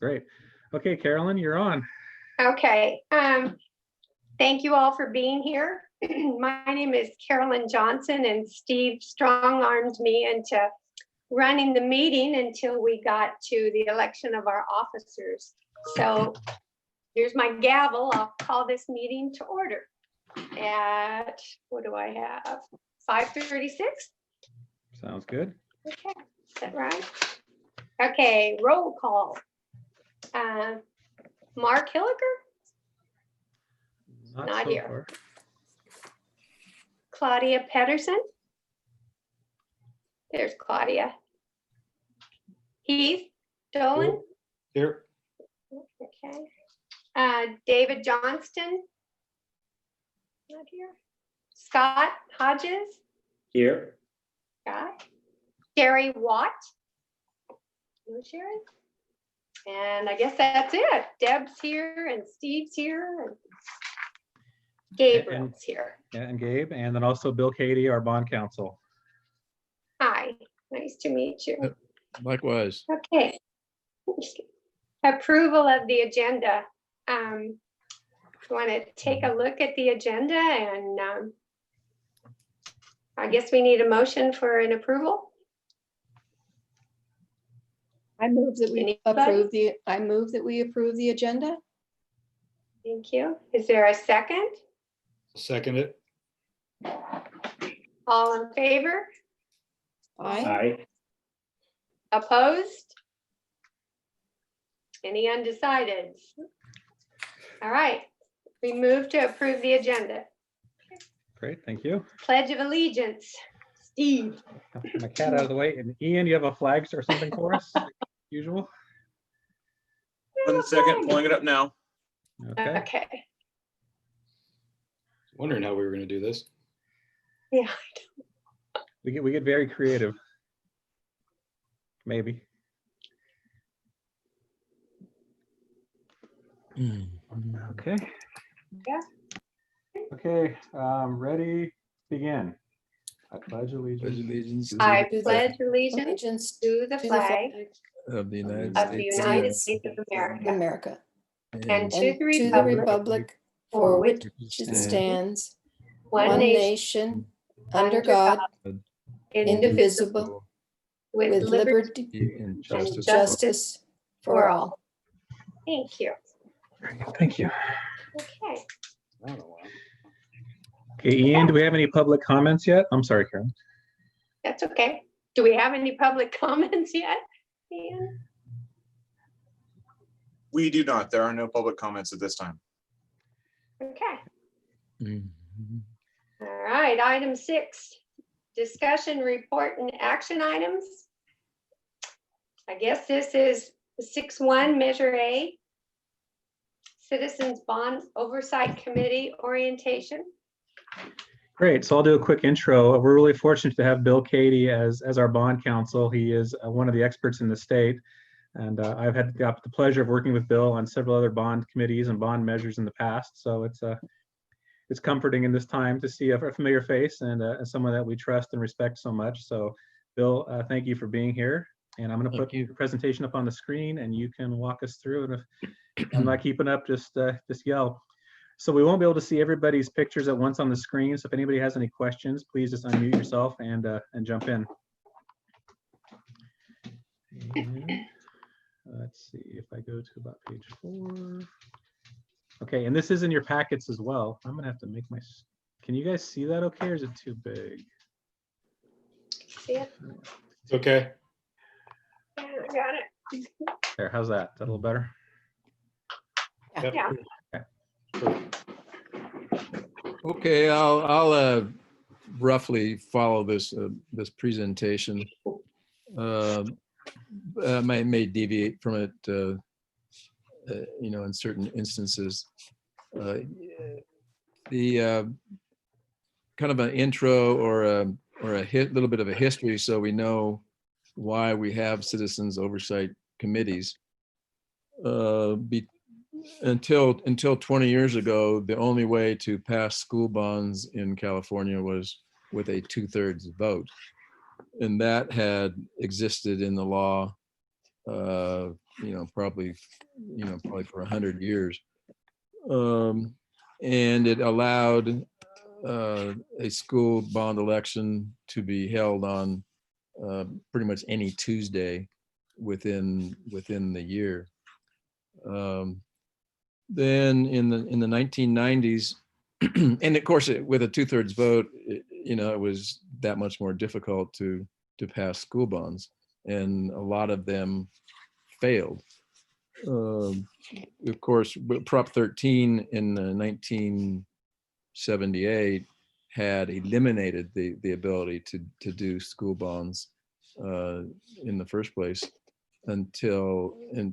Great. Okay, Carolyn, you're on. Okay. Thank you all for being here. My name is Carolyn Johnson, and Steve strong-armed me into running the meeting until we got to the election of our officers. So here's my gavel. I'll call this meeting to order at, what do I have? 5:36? Sounds good. Okay, is that right? Okay, roll call. Mark Hilliker? Not so here. far. Claudia Pedersen? There's Claudia. Heath Dolan? Here. Okay. David Johnston? Not here. Scott Hodges? Here. Scott. Sherry Watt? No Sherry? And I guess that's it. Deb's here and Steve's here and Gabriel's here. And Gabe, and then also Bill Cady, our bond counsel. Hi, nice to meet you. Likewise. Okay. Approval of the agenda. Want to take a look at the agenda, and I guess we need a motion for an approval. I move that we approve the agenda. Thank you. Is there a second? Second it. All in favor? Aye. Opposed? Any undecided? All right, we move to approve the agenda. Great, thank you. Pledge of Allegiance. Steve. My cat out of the way. And Ian, you have a flag or something for us? Usual. 1 second, pulling it up now. Okay. Okay. Wondering how we were going to do this. Yeah. We get very creative. Maybe. Okay. Yeah. Okay. Ready? Begin. I pledge allegiance. I pledge allegiance to the flag Of the United of the States. United States of America America. and to the To the republic republic for which it stands, one one nation nation, under God, indivisible, with liberty And and justice. justice for all. Thank you. Thank you. Okay. I don't know why. Okay, Ian, do we have any public comments yet? I'm sorry, Karen. That's okay. Do we have any public comments yet, Ian? We do not. There are no public comments at this time. Okay. Mhm. All right, item 6, discussion report and action items. I guess this is 6.1, Measure A, Citizens Bond Oversight Committee orientation. Great. So I'll do a quick intro. We're really fortunate to have Bill Cady as our bond counsel. He is one of the experts in the state. And I've had the pleasure of working with Bill on several other bond committees and bond measures in the past. So it's comforting in this time to see a familiar face and someone that we trust and respect so much. So Bill, thank you for being here. And I'm going to put your presentation up on the screen and you can walk us through. And if I'm not keeping up, just yell. So we won't be able to see everybody's pictures at once on the screen. So if anybody has any questions, please just unmute yourself and jump in. And let's see if I go to about page 4. Okay, and this is in your packets as well. I'm gonna have to make my, can you guys see that okay, or is it too big? See it? It's okay. Yeah, I got it. There, how's that? Is that a little better? Yep. Yeah. Okay, I'll roughly follow this presentation. May deviate from it, in certain instances. The kind of an intro or a little bit of a history, so we know why we have citizens oversight committees. Until 20 years ago, the only way to pass school bonds in California was with a 2/3 vote. And that had existed in the law probably for 100 years. And it allowed a school bond election to be held on pretty much any Tuesday within the year. Then in the 1990s, and of course, with a 2/3 vote, it was that much more difficult to pass school bonds, and a lot of them failed. Of course, Prop 13 in 1978 had eliminated the ability to do school bonds in the first place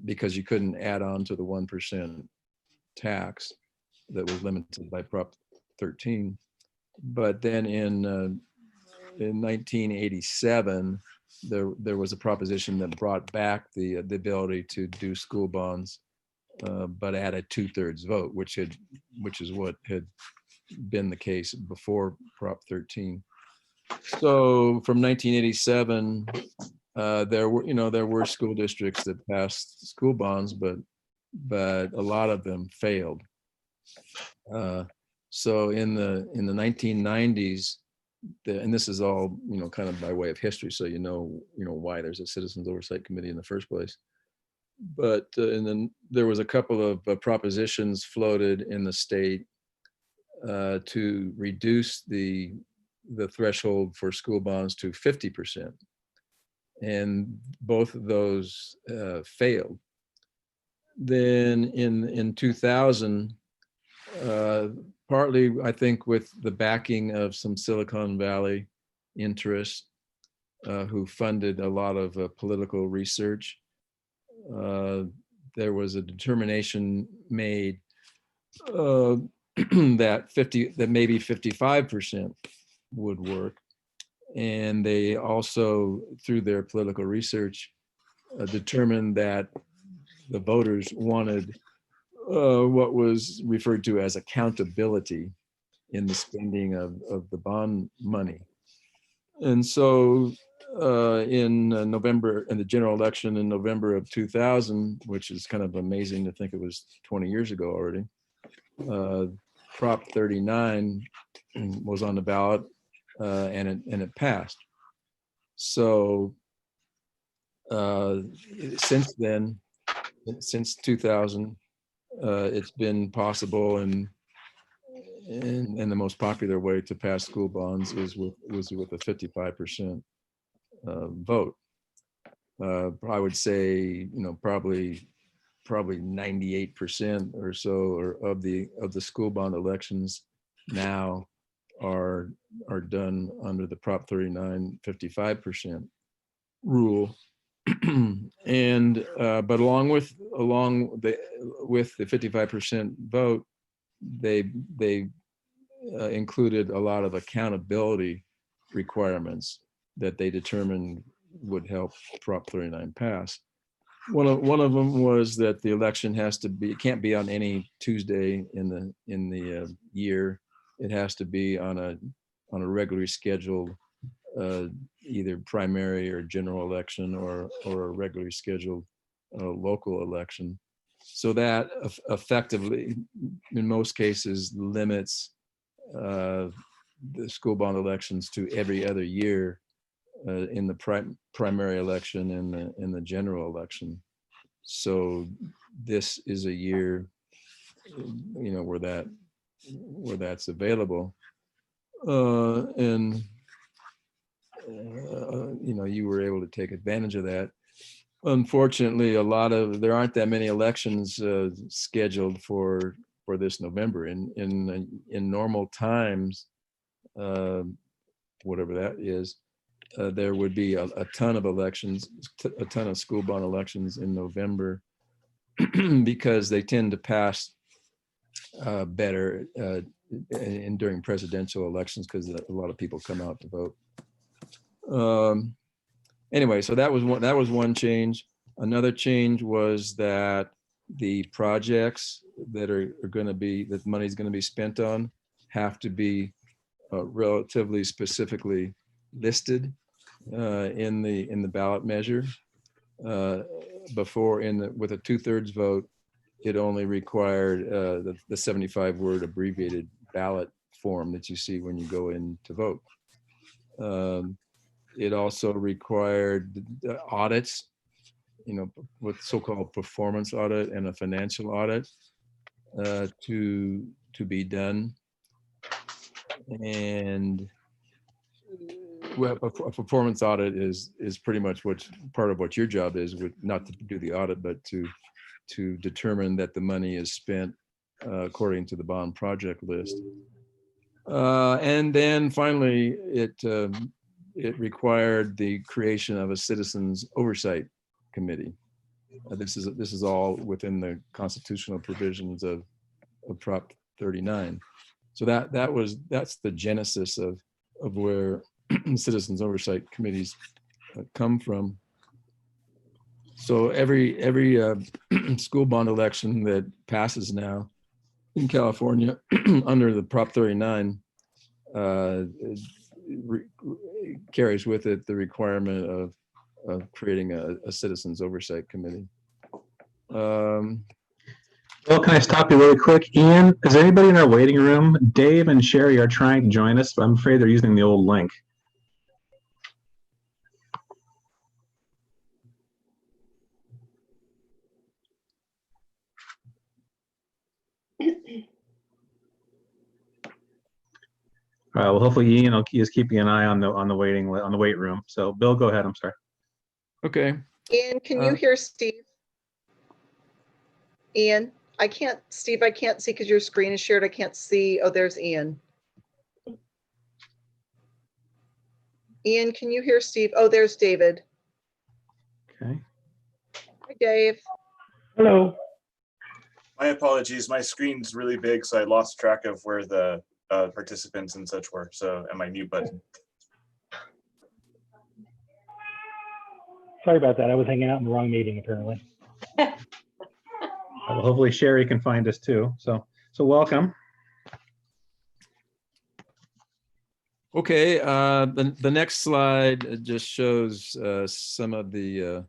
because you couldn't add on to the 1% tax that was limited by Prop 13. But then in 1987, there was a proposition that brought back the ability to do school bonds, but at a 2/3 vote, which is what had been the case before Prop 13. So from 1987, there were school districts that passed school bonds, but a lot of them failed. So in the 1990s, and this is all kind of by way of history, so why there's a Citizens Oversight Committee in the first place. But and then there was a couple of propositions floated in the state to reduce the threshold for school bonds to 50%, and both of those failed. Then in 2000, partly I think with the backing of some Silicon Valley interests who funded a lot of political research, there was a determination made that maybe 55% would work. And they also, through their political research, determined that the voters wanted what was referred to as accountability in the spending of the bond money. And so in the general election in November of 2000, which is kind of amazing to think it was 20 years ago already, Prop 39 was on the ballot and it passed. So since then, since 2000, it's been possible and the most popular way to pass school bonds was with a 55% vote. I would say, probably 98% or so of the school bond elections now are done under the Prop 39 55% rule. And but along with the 55% vote, they included a lot of accountability requirements that they determined would help Prop 39 pass. One of them was that the election it can't be on any Tuesday in the year. It has to be on a regularly scheduled either primary or general election or a regularly scheduled local election. So that effectively, in most cases, limits the school bond elections to every other year in the primary election and in the general election. So this is a year, where that's available, and you were able to take advantage of that. Unfortunately, there aren't that many elections scheduled for this November. In normal times, whatever that is, there would be a ton of elections, a ton of school bond elections in November, because they tend to pass better during presidential elections because a lot of people come out to vote. Anyway, so that was one change. Another change was that the projects that money is going to be spent on have to be relatively specifically listed in the ballot measure. before with a 2/3 vote, it only required the 75-word abbreviated ballot form that you see when you go in to vote. It also required audits, with so-called performance audit and a financial audit to be done. And well, a performance audit is pretty much part of what your job is, not to do the audit, but to determine that the money is spent according to the bond project list. And then finally, it required the creation of a citizens oversight committee. This is all within the constitutional provisions of Prop 39. So that's the genesis of where citizens oversight committees come from. So every school bond election that passes now in California under the Prop 39 carries with it the requirement of creating a citizens oversight committee. Well, can I stop you really quick? Ian, is there anybody in our waiting room? Dave and Sherry are trying to join us, but I'm afraid they're using the old link. All right, well, hopefully Ian is keeping an eye on the wait room. So Bill, go ahead. I'm sorry. Okay. Ian, can you hear Steve? Ian, Steve, I can't see because your screen is shared. I can't see. Oh, there's Ian. Ian, can you hear Steve? Oh, there's David. Okay. Hi, Dave. Hello. My apologies. My screen's really big, so I lost track of where the participants and such were. So, and my mute button. Sorry about that. I was hanging out in the wrong meeting, apparently. Well, hopefully Sherry can find us too. So welcome. Okay. The next slide just shows some of the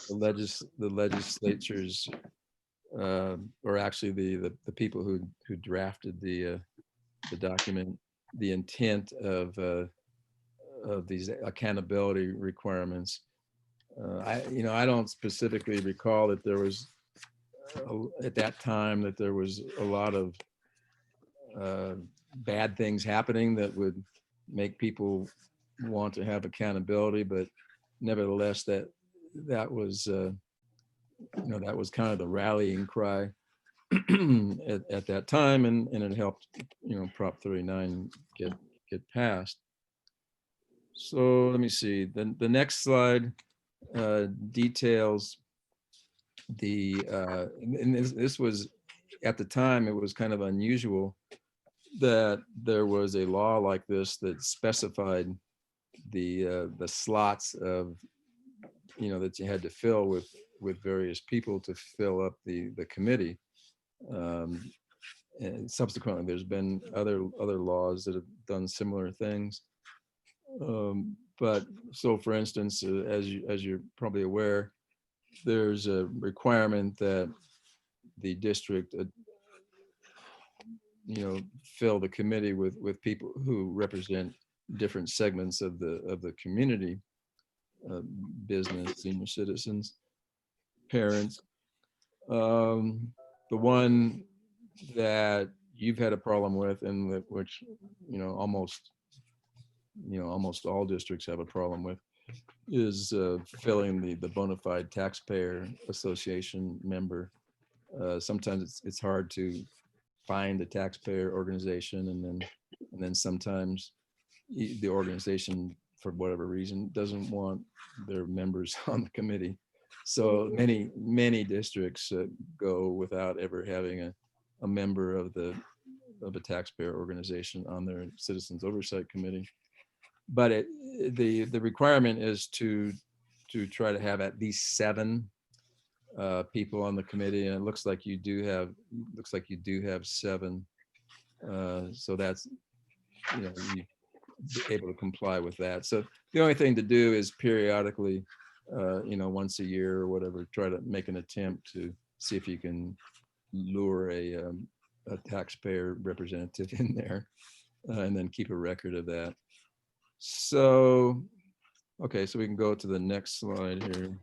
legislatures, or actually the people who drafted the document, the intent of these accountability requirements. I don't specifically recall that there was at that time that there was a lot of bad things happening that would make people want to have accountability, but nevertheless that was that was kind of the rallying cry at that time, and it helped Prop 39 get passed. So let me see, the next slide details and this was, at the time, it was kind of unusual that there was a law like this that specified the slots of that you had to fill with various people to fill up the committee. And subsequently, there's been other laws that have done similar things. But so, for instance, as you're probably aware, there's a requirement that the district, fill the committee with people who represent different segments of the community, business, senior citizens, parents. The one that you've had a problem with, and with which almost all districts have a problem with, is filling the bona fide taxpayer association member. Sometimes it's hard to find a taxpayer organization, and then sometimes the organization, for whatever reason, doesn't want their members on the committee. So many districts go without ever having a member of a taxpayer organization on their citizens oversight committee. But the requirement is to try to have at least 7 people on the committee, and it looks like you do have 7. So that's you be able to comply with that. So the only thing to do is periodically once a year or whatever, try to make an attempt to see if you can lure a taxpayer representative in there, and then keep a record of that. So, okay, so we can go to the next slide here.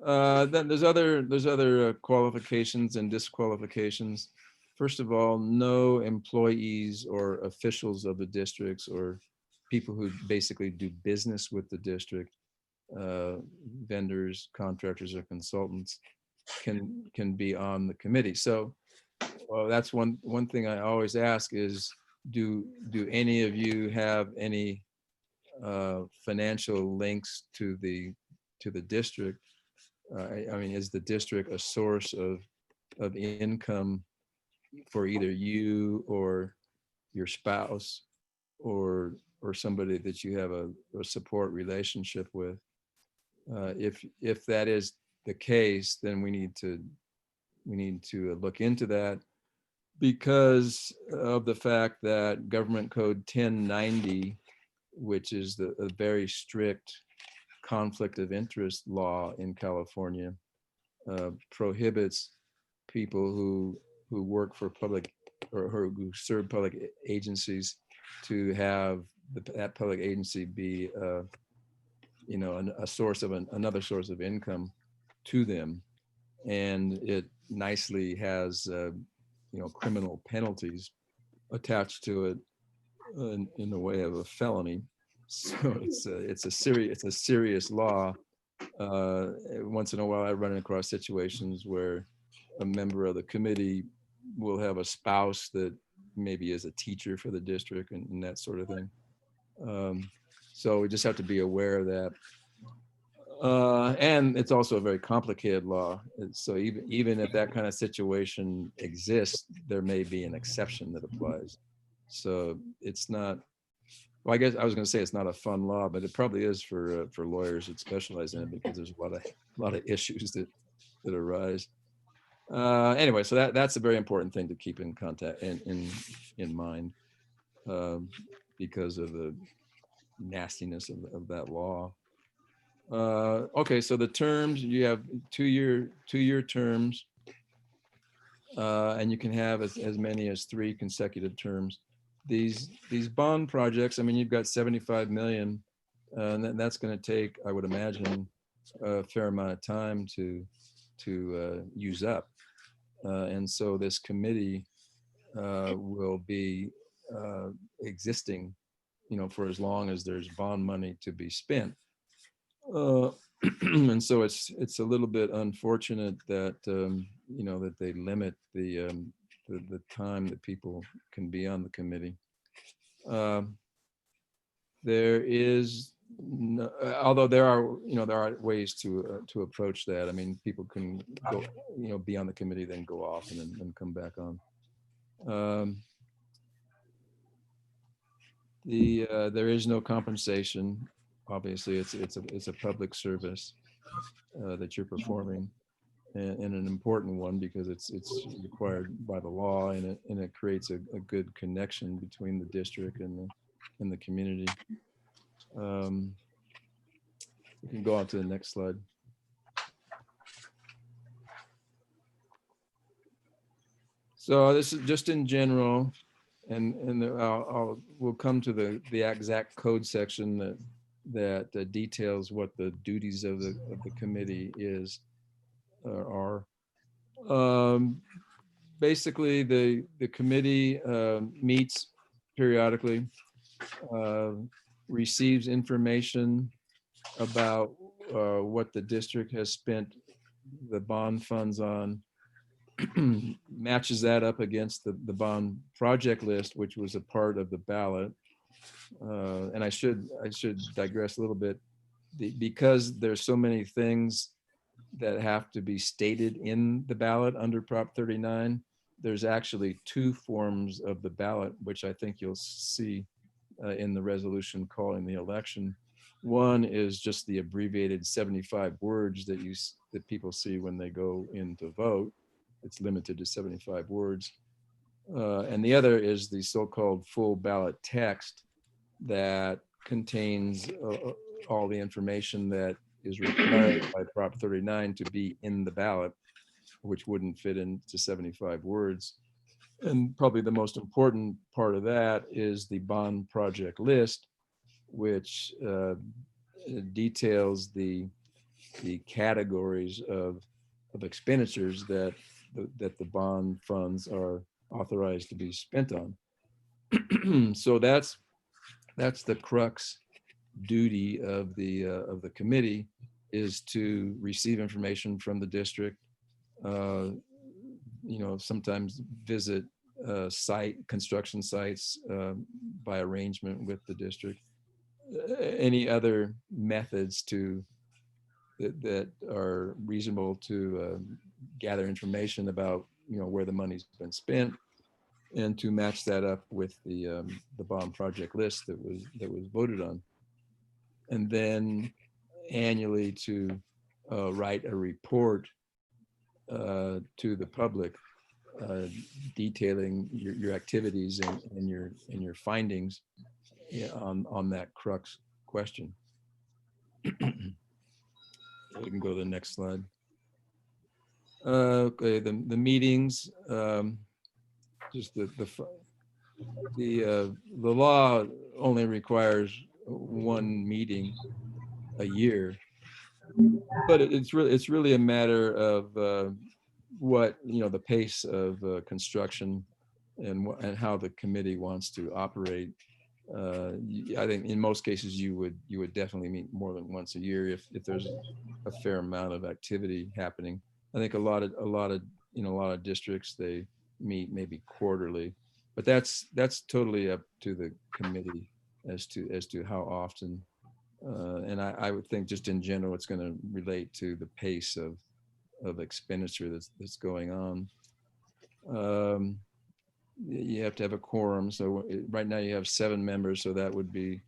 Then there's other qualifications and disqualifications. First of all, no employees or officials of the districts or people who basically do business with the district, vendors, contractors, or consultants can be on the committee. So that's one thing I always ask is, do any of you have any financial links to the district? I mean, is the district a source of income for either you or your spouse or somebody that you have a support relationship with? If that is the case, then we need to look into that, because of the fact that Government Code 1090, which is a very strict conflict of interest law in California, prohibits people who work for public or who serve public agencies to have that public agency be a source of another source of income to them. And it nicely has criminal penalties attached to it in the way of a felony. So it's a serious law. Once in a while I run across situations where a member of the committee will have a spouse that maybe is a teacher for the district and that sort of thing. So we just have to be aware of that. And it's also a very complicated law. So even if that kind of situation exists, there may be an exception that applies. So it's not, well, I guess I was going to say it's not a fun law, but it probably is for lawyers that specialize in it, because there's a lot of issues that arise. Anyway, so that's a very important thing to keep in contact in mind, because of the nastiness of that law. Okay, so the terms, you have two-year terms, and you can have as many as 3 consecutive terms. These bond projects, I mean, you've got 75 million, and that's going to take, I would imagine, a fair amount of time to use up. And so this committee will be existing, for as long as there's bond money to be spent. And so it's a little bit unfortunate that that they limit the time that people can be on the committee. There is no, although there are ways to approach that. I mean, people can go, be on the committee, then go off and then come back on. There is no compensation. Obviously, it's a public service that you're performing, and an important one, because it's required by the law, and it creates a good connection between the district and the community. We can go on to the next slide. So this is just in general, and we'll come to the exact code section that details what the duties of the committee are. Basically, the committee meets periodically, receives information about what the district has spent the bond funds on, matches that up against the bond project list, which was a part of the ballot. And I should digress a little bit, because there's so many things that have to be stated in the ballot under Prop 39. There's actually 2 forms of the ballot, which I think you'll see in the resolution calling the election. One is just the abbreviated 75 words that people see when they go in to vote. It's limited to 75 words. And the other is the so-called full ballot text that contains all the information that is required by Prop 39 to be in the ballot, which wouldn't fit into 75 words. And probably the most important part of that is the bond project list, which details the categories of expenditures that the bond funds are authorized to be spent on. So that's the crux duty of the committee, is to receive information from the district, sometimes visit construction sites by arrangement with the district, any other methods that are reasonable to gather information about where the money's been spent, and to match that up with the bond project list that was voted on, and then annually to write a report to the public detailing your activities and your findings on that crux question. We can go to the next slide. Okay, the meetings. Just the law only requires one meeting a year, but it's really a matter of what the pace of construction and how the committee wants to operate. I think in most cases you would definitely meet more than once a year if there's a fair amount of activity happening. I think a lot of districts, they meet maybe quarterly, but that's totally up to the committee as to how often. And I would think just in general, it's going to relate to the pace of expenditure that's going on. You have to have a quorum. So right now you have 7 members, so that would be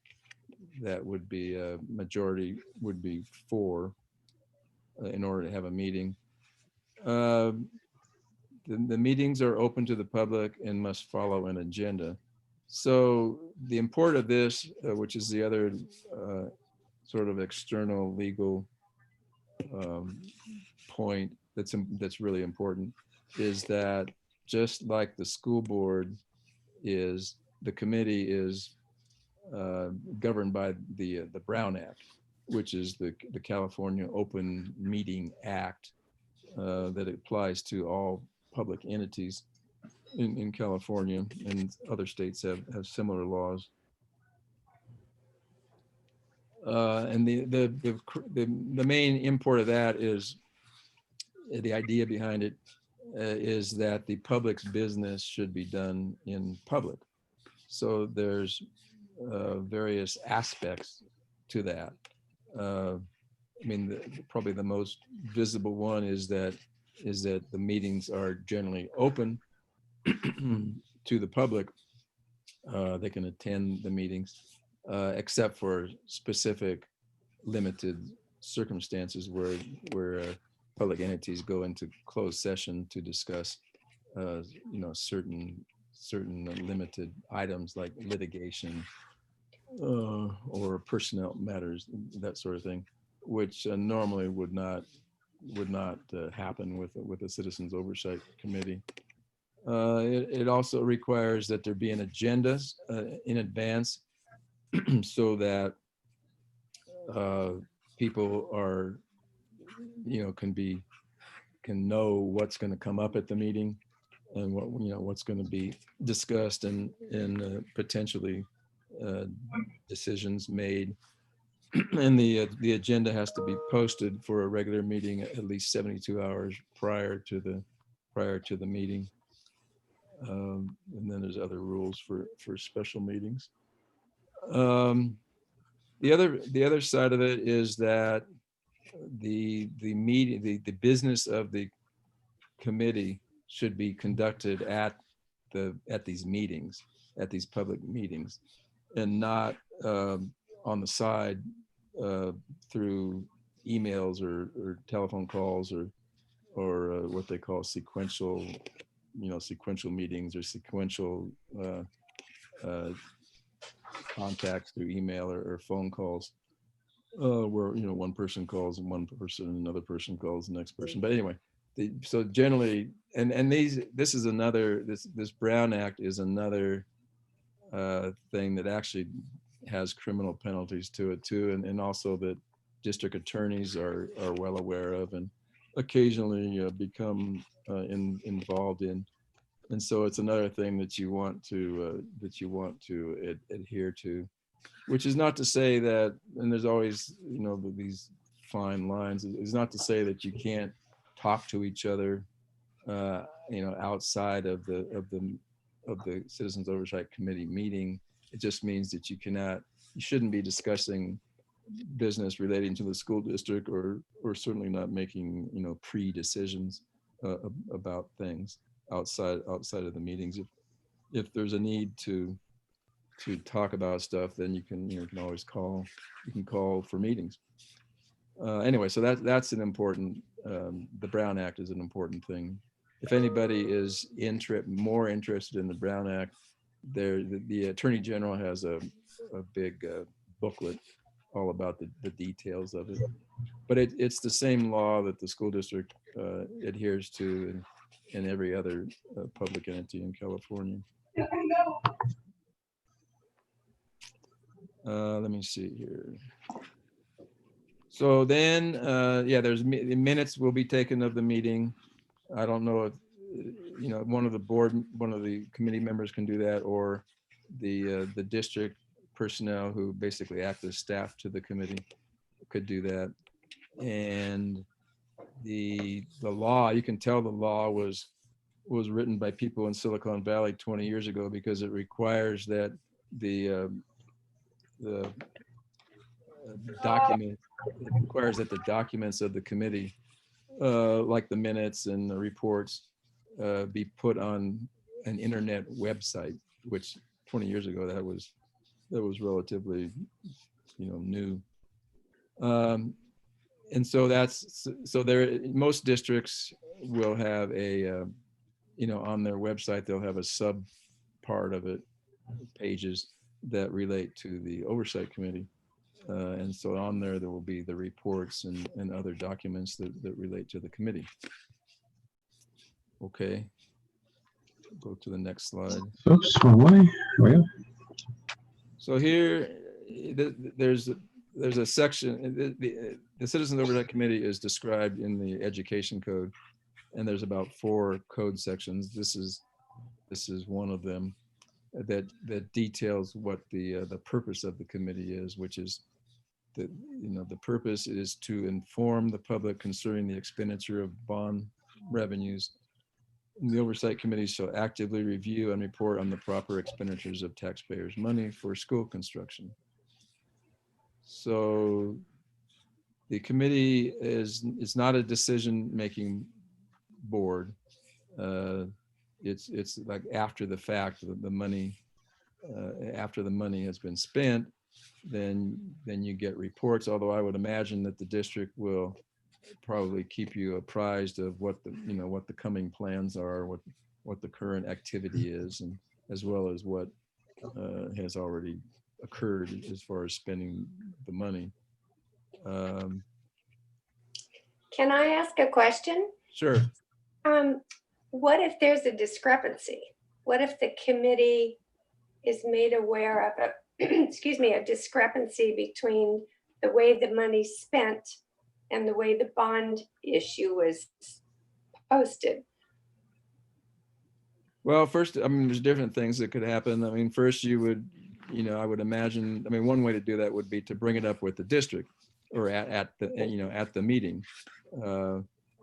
a majority would be 4 in order to have a meeting. The meetings are open to the public and must follow an agenda. So the import of this, which is the other sort of external legal point that's really important, is that just like the school board is, the committee is governed by the Brown Act, which is the California Open Meeting Act that applies to all public entities in California, and other states have similar laws. And the main import of that is, the idea behind it is that the public's business should be done in public. So there's various aspects to that. I mean, probably the most visible one is that the meetings are generally open to the public. They can attend the meetings, except for specific limited circumstances where public entities go into closed session to discuss certain limited items like litigation or personnel matters, that sort of thing, which normally would not happen with a Citizens Oversight Committee. It also requires that there be an agenda in advance so that people are, can know what's going to come up at the meeting and what's going to be discussed and potentially decisions made. And the agenda has to be posted for a regular meeting at least 72 hours prior to the meeting. And then there's other rules for special meetings. The other side of it is that the business of the committee should be conducted at these meetings, at these public meetings, and not on the side through emails or telephone calls or what they call sequential meetings or sequential contacts through email or phone calls. where, you know, one person calls and one person, another person calls the next person. But anyway, so generally, and this is another, this Brown Act is another thing that actually has criminal penalties to it too, and also that district attorneys are well aware of and occasionally become involved in. And so it's another thing that you want to adhere to, which is not to say that, and there's always, you know, these fine lines. It's not to say that you can't talk to each other, you know, outside of the Citizens Oversight Committee meeting. It just means that you shouldn't be discussing business relating to the school district, or certainly not making, you know, pre-decisions about things outside of the meetings. If there's a need to talk about stuff, then you can always call for meetings. Anyway, so that's an important, the Brown Act is an important thing. If anybody is more interested in the Brown Act, the Attorney General has a big booklet all about the details of it. But it's the same law that the school district adheres to in every other public entity in California. Let me see here. So then, yeah, there's minutes will be taken of the meeting. I don't know if, you know, one of the committee members can do that, or the district personnel who basically act as staff to the committee could do that. And the law, you can tell the law was written by people in Silicon Valley 20 years ago, because it requires that the documents of the committee, like the minutes and the reports, be put on an internet website, which 20 years ago that was relatively, you know, new. And so most districts will have a, you know, on their website, they'll have a sub part of it, pages that relate to the Oversight Committee. And so on there will be the reports and other documents that relate to the committee. Okay. Go to the next slide. Oops, wrong way. Here we go. So here, there's a section, the Citizens Oversight Committee is described in the Education Code, and there's about 4 code sections. This is one of them that details what the purpose of the committee is, which is that, you know, the purpose is to inform the public concerning the expenditure of bond revenues. And the Oversight Committee shall actively review and report on the proper expenditures of taxpayers' money for school construction. So the committee is not a decision-making board. It's like after the fact, the money, after the money has been spent, then you get reports. Although I would imagine that the district will probably keep you apprised of what the coming plans are, what the current activity is, and as well as what has already occurred as far as spending the money. Can I ask a question? Sure. What if there's a discrepancy? What if the committee is made aware of a, excuse me, a discrepancy between the way the money's spent and the way the bond issue was posted? Well, first, I mean, there's different things that could happen. I mean, first you would, you know, I would imagine, I mean, one way to do that would be to bring it up with the district or at the, you know, at the meeting.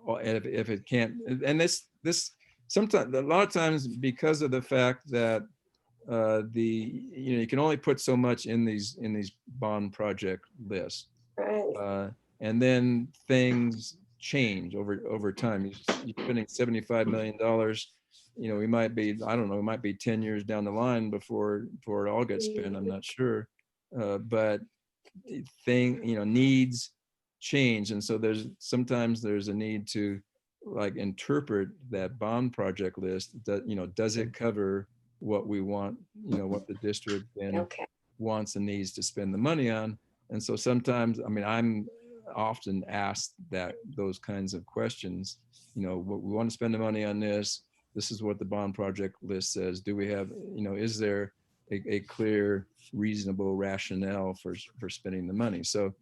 If it can't, and this sometimes, a lot of times, because of the fact that you can only put so much in these bond project lists, Right. and then things change over time. You're spending $75 million. You know, we might be, I don't know, it might be 10 years down the line before it all gets spent. I'm not sure, but needs change, and so sometimes there's a need to like interpret that bond project list. That, you know, does it cover what we want? You know, what the district then wants and needs to spend the money on, And so sometimes, I mean, I'm often asked those kinds of questions, we want to spend the money on this. This is what the bond project list says. Do we have, is there a clear, reasonable rationale for spending the money? So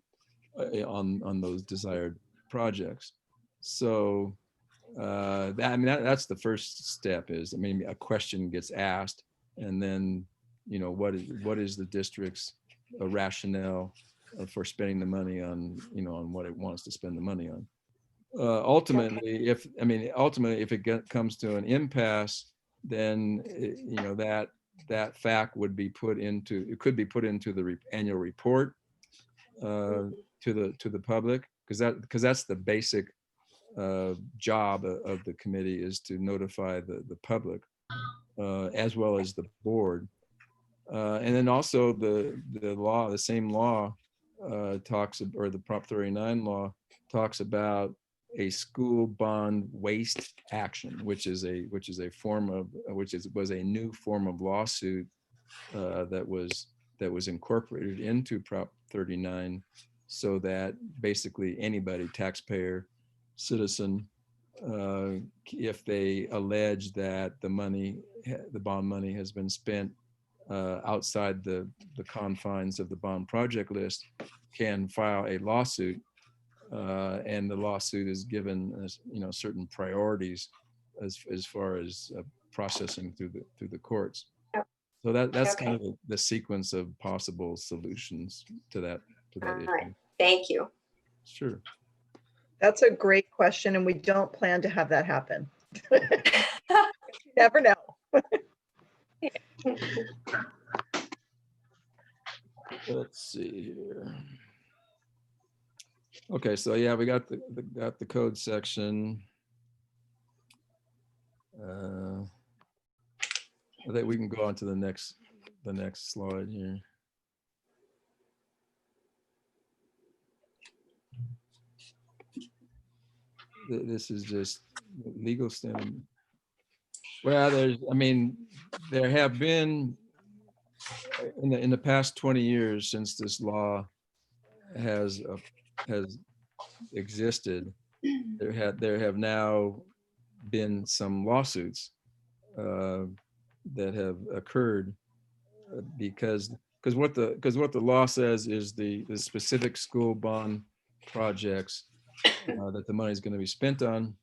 on those desired projects. So that's the first step is, a question gets asked, and then, what is the district's rationale for spending the money on, on what it wants to spend the money on. Ultimately, if it comes to an impasse, then, that fact would be put into, it could be put into the annual report to the public, because that's the basic job of the committee, is to notify the public as well as the board. And then also the same law talks, or the Prop 39 law talks about a school bond waste action, which was a new form of lawsuit that was incorporated into Prop 39, so that basically anybody, taxpayer, citizen, if they allege that the bond money has been spent outside the confines of the bond project list, can file a lawsuit, and the lawsuit is given certain priorities as far as processing through the courts. So that's Okay. kind of the sequence of possible solutions to that All issue. right. Thank you. Sure. That's a great question, and we don't plan to have that happen. Never know. Let's see here. Okay, so yeah, we got the code section. I think we can go on to the next slide here. This is just legal standard. Well, there have been in the past 20 years since this law has existed, there have now been some lawsuits that have occurred because what the law says is the specific school bond projects that the money is going to be spent on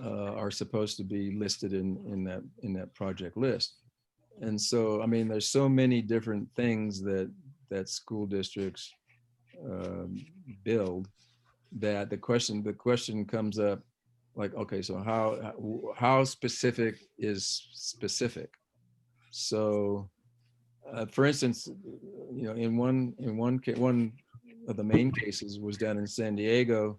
are supposed to be listed in that project list. And so, there's so many different things that school districts build, that the question comes up, like, okay, so how specific is specific? So, for instance, in one of the main cases was down in San Diego,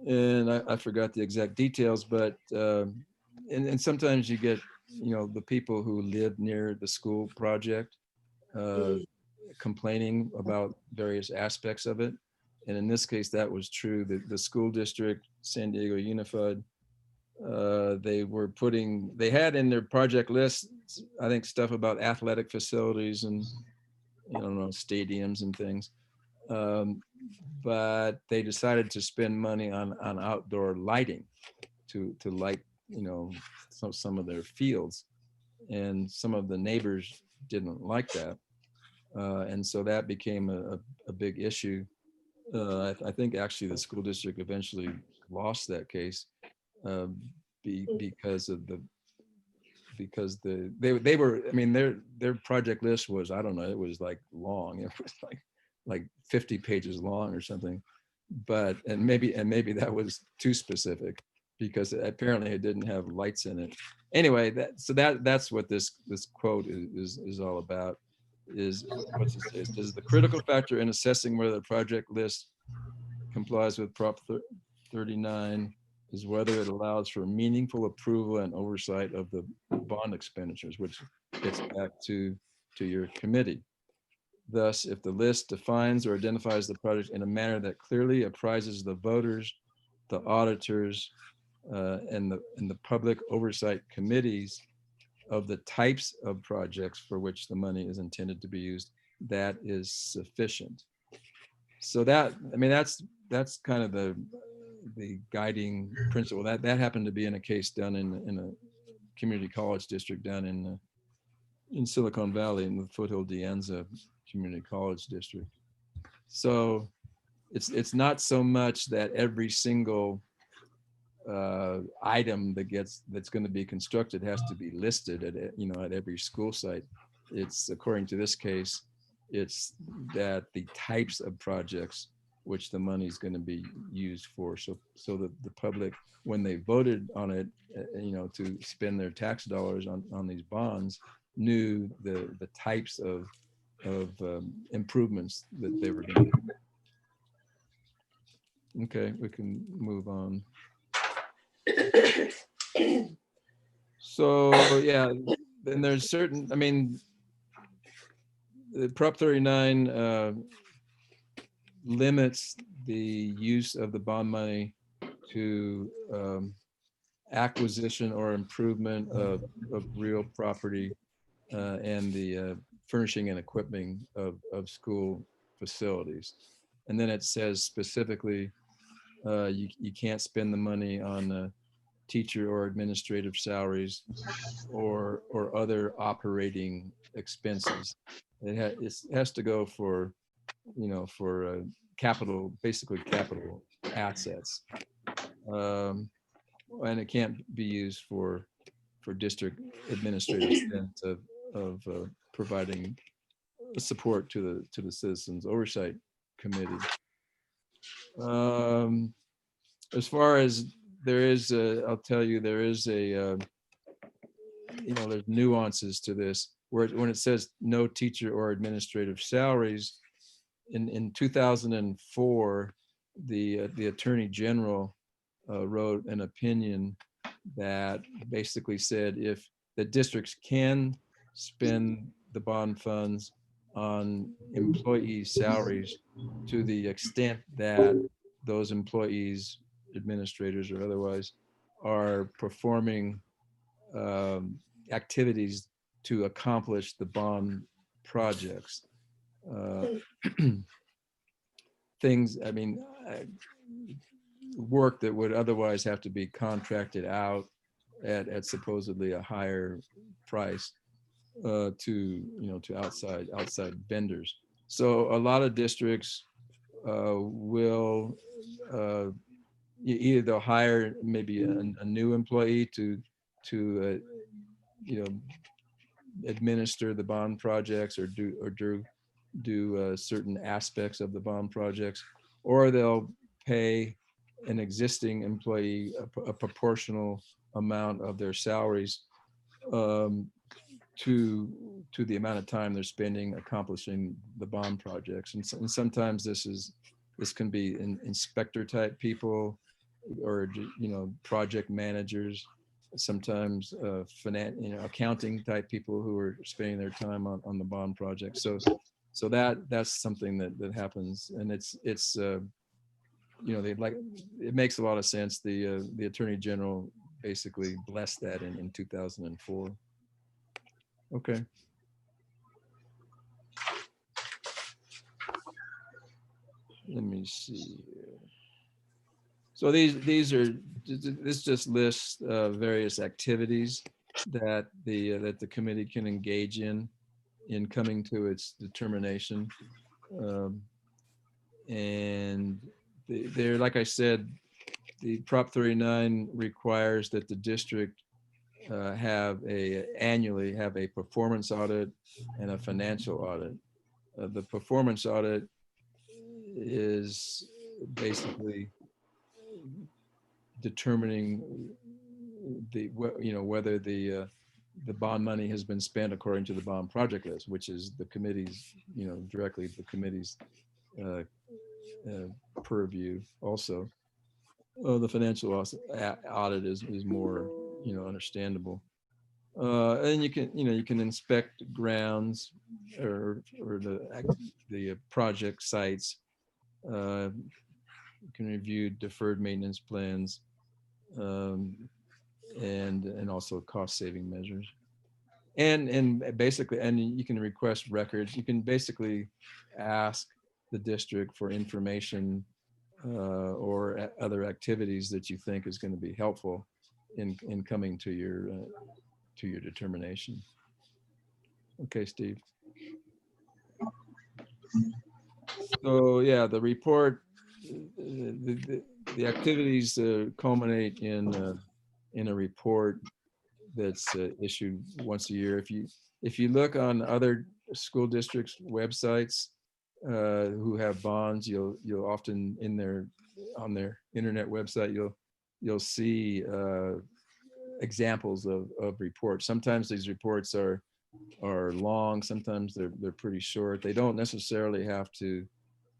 and I forgot the exact details, but and sometimes you get the people who live near the school project complaining about various aspects of it. And in this case, that was true. The school district, San Diego Unified, they had in their project list, I think, stuff about athletic facilities and stadiums and things. But they decided to spend money on outdoor lighting to light some of their fields, and some of the neighbors didn't like that, and so that became a big issue. I think actually the school district eventually lost that case because they were, their project list was, I don't know, it was like long. It was like 50 pages long or something, and maybe that was too specific, because apparently it didn't have lights in it. Anyway, that's what this quote is all about. What's it say? It says the critical factor in assessing whether the project list complies with Prop 39 is whether it allows for meaningful approval and oversight of the bond expenditures, which gets back to your committee. Thus, if the list defines or identifies the project in a manner that clearly apprises the voters, the auditors, and the public oversight committees of the types of projects for which the money is intended to be used, that is sufficient. So that, I mean, that's kind of the guiding principle. That happened to be in a case done in a community college district down in Silicon Valley in the Foothill De Anza Community College District. So it's not so much that every single item that's going to be constructed has to be listed at every school site. It's, according to this case, it's that the types of projects which the money is going to be used for. So that the public, when they voted on it, to spend their tax dollars on these bonds, knew the types of improvements that they were going to do. Okay, we can move on. So yeah, then there's certain, I mean, the Prop 39 limits the use of the bond money to acquisition or improvement of real property and the furnishing and equipping of school facilities. And then it says specifically, you can't spend the money on teacher or administrative salaries or other operating expenses. It has to go for, for capital, basically capital assets. And it can't be used for district administrative expense of providing support to the Citizens Oversight Committee. As far as there is, I'll tell you, there is there's nuances to this, where when it says no teacher or administrative salaries, in 2004, the Attorney General wrote an opinion that basically said if the districts can spend the bond funds on employee salaries to the extent that those employees, administrators or otherwise, are performing activities to accomplish the bond projects. Things, I mean, work that would otherwise have to be contracted out at supposedly a higher price to outside vendors. So a lot of districts will either they'll hire maybe a new employee to administer the bond projects or do certain aspects of the bond projects, or they'll pay an existing employee a proportional amount of their salaries to the amount of time they're spending accomplishing the bond projects. And sometimes this can be inspector type people, or project managers, sometimes accounting type people who are spending their time on the bond project. So that's something that happens, and it's it makes a lot of sense. The Attorney General basically blessed that in 2004. Okay. Let me see here. So this just lists various activities that the committee can engage in coming to its determination. And there, like I said, the Prop 39 requires that the district annually have a performance audit and a financial audit. The performance audit is basically determining whether the bond money has been spent according to the bond project list, which is the committee's, directly the committee's purview also. The financial audit is more, understandable. And you can inspect grounds or the project sites. You can review deferred maintenance plans and also cost saving measures. And basically, and you can request records. You can basically ask the district for information or other activities that you think is going to be helpful in coming to your determination. Okay, Steve. So yeah, the report, the activities culminate in a report that's issued once a year. If you look on other school districts' websites who have bonds, you'll often on their internet website you'll see examples of reports. Sometimes these reports are long, sometimes they're pretty short. They don't necessarily have to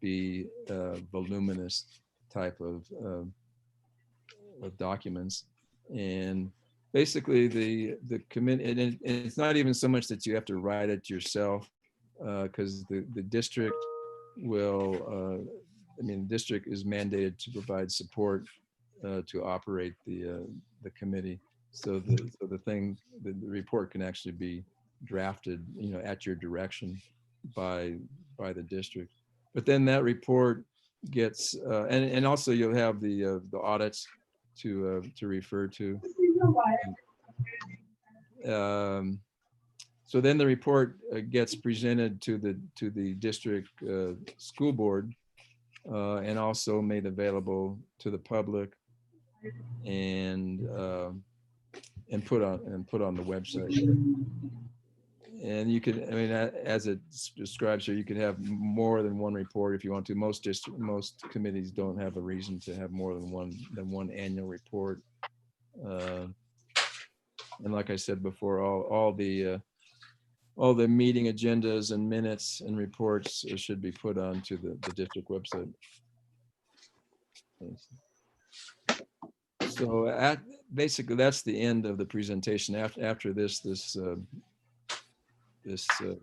be voluminous type of documents. And basically the committee, and it's not even so much that you have to write it yourself, because the district will, the district is mandated to provide support to operate the committee. So the report can actually be drafted, at your direction by the district. But then that report gets, and also you'll have the audits to refer to. So then the report gets presented to the district school board, and also made available to the public, and put on the website. And you could, as it describes here, you could have more than one report if you want to. Most committees don't have a reason to have more than one annual report. And like I said before, all the meeting agendas and minutes and reports should be put onto the district website. So basically, that's the end of the presentation. After this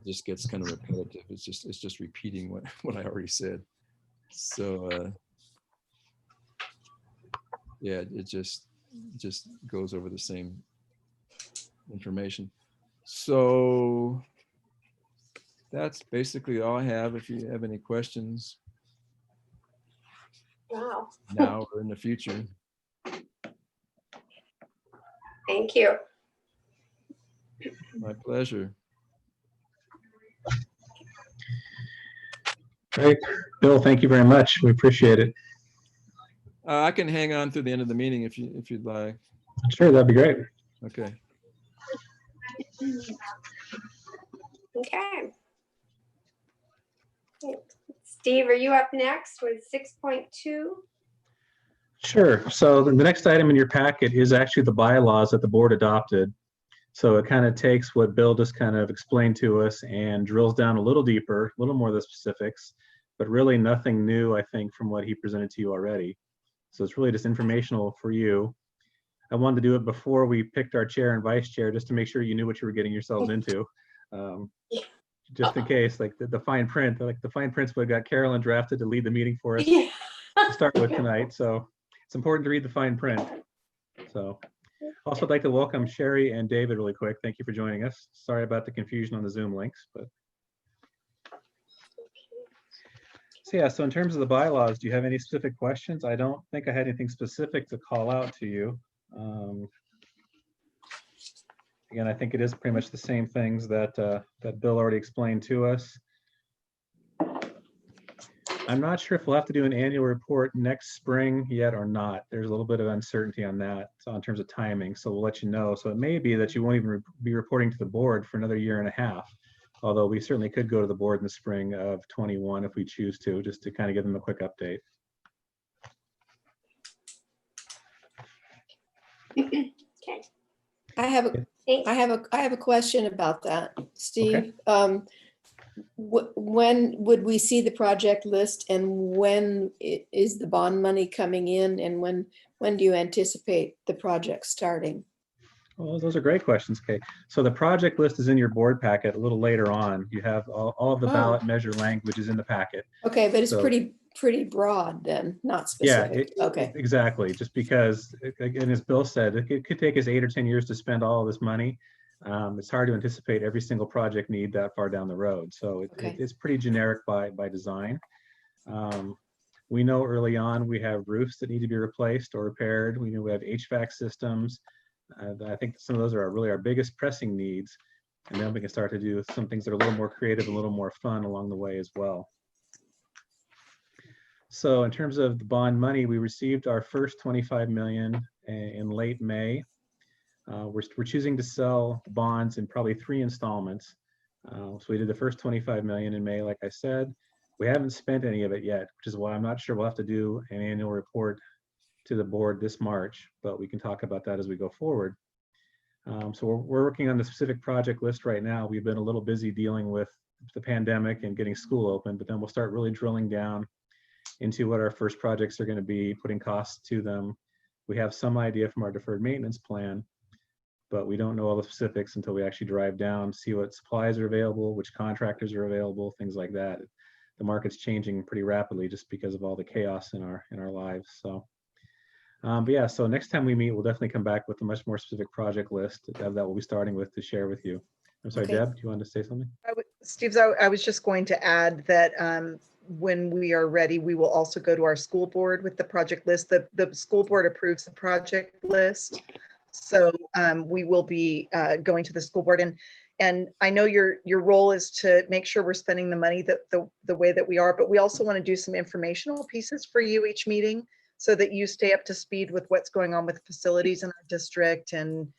just gets kind of repetitive. It's just repeating what I already said. So yeah, it just goes over the same information. So that's basically all I have. If you have any questions Wow, now or in the future. thank you. My pleasure. Great. Bill, thank you very much. We appreciate it. I can hang on through the end of the meeting if you'd like. Sure, that'd be great. Okay. Okay. Steve, are you up next with 6.2? Sure. So the next item in your packet is actually the bylaws that the board adopted. So it kind of takes what Bill just kind of explained to us and drills down a little deeper, a little more of the specifics, but really nothing new, I think, from what he presented to you already. So it's really just informational for you. I wanted to do it before we picked our chair and vice chair, just to make sure you knew what you were getting yourselves into. Just in case, like the fine print, like the fine print's what got Carolyn drafted to lead the meeting for us to start with tonight. So it's important to read the fine print. So also I'd like to welcome Sherry and David really quick. Thank you for joining us. Sorry about the confusion on the Zoom links, but. So yeah, so in terms of the bylaws, do you have any specific questions? I don't think I had anything specific to call out to you. Again, I think it is pretty much the same things that that Bill already explained to us. I'm not sure if we'll have to do an annual report next spring yet or not. There's a little bit of uncertainty on that, so in terms of timing, so we'll let you know. So it may be that you won't even be reporting to the board for another 1.5 years, although we certainly could go to the board in the spring of 21 if we choose to, just to kind of give them a quick update. Okay. I have a question about that, Steve. When would we see the project list, and when is the bond money coming in, and when do you anticipate the project starting? Well, those are great questions, Kate. So the project list is in your board packet a little later on. You have all of the ballot measure language is in the packet. Okay, but it's So, pretty broad then, not yeah, specific. Okay. exactly. Just because, again, as Bill said, it could take us 8 or 10 years to spend all of this money. It's hard to anticipate every single project need that far down the road. So Okay. it's pretty generic by design. We know early on we have roofs that need to be replaced or repaired. We know we have HVAC systems. I think some of those are really our biggest pressing needs. And then we can start to do some things that are a little more creative, a little more fun along the way as well. So in terms of the bond money, we received our first 25 million in late May. We're choosing to sell bonds in probably 3 installments. So we did the first 25 million in May, like I said. We haven't spent any of it yet, which is why I'm not sure we'll have to do an annual report to the board this March, but we can talk about that as we go forward. So we're working on the specific project list right now. We've been a little busy dealing with the pandemic and getting school open, but then we'll start really drilling down into what our first projects are going to be, putting costs to them. We have some idea from our deferred maintenance plan, but we don't know all the specifics until we actually drive down, see what supplies are available, which contractors are available, things like that. The market's changing pretty rapidly just because of all the chaos in our lives. So, but yeah, so next time we meet, we'll definitely come back with a much more specific project list that we'll be starting with to share with you. I'm sorry, Okay. Deb, do you want to say something? Steve, I was just going to add that when we are ready, we will also go to our school board with the project list. The school board approves the project list. So we will be going to the school board, and I know your role is to make sure we're spending the money the way that we are, but we also want to do some informational pieces for you each meeting so that you stay up to speed with what's going on with facilities in our district and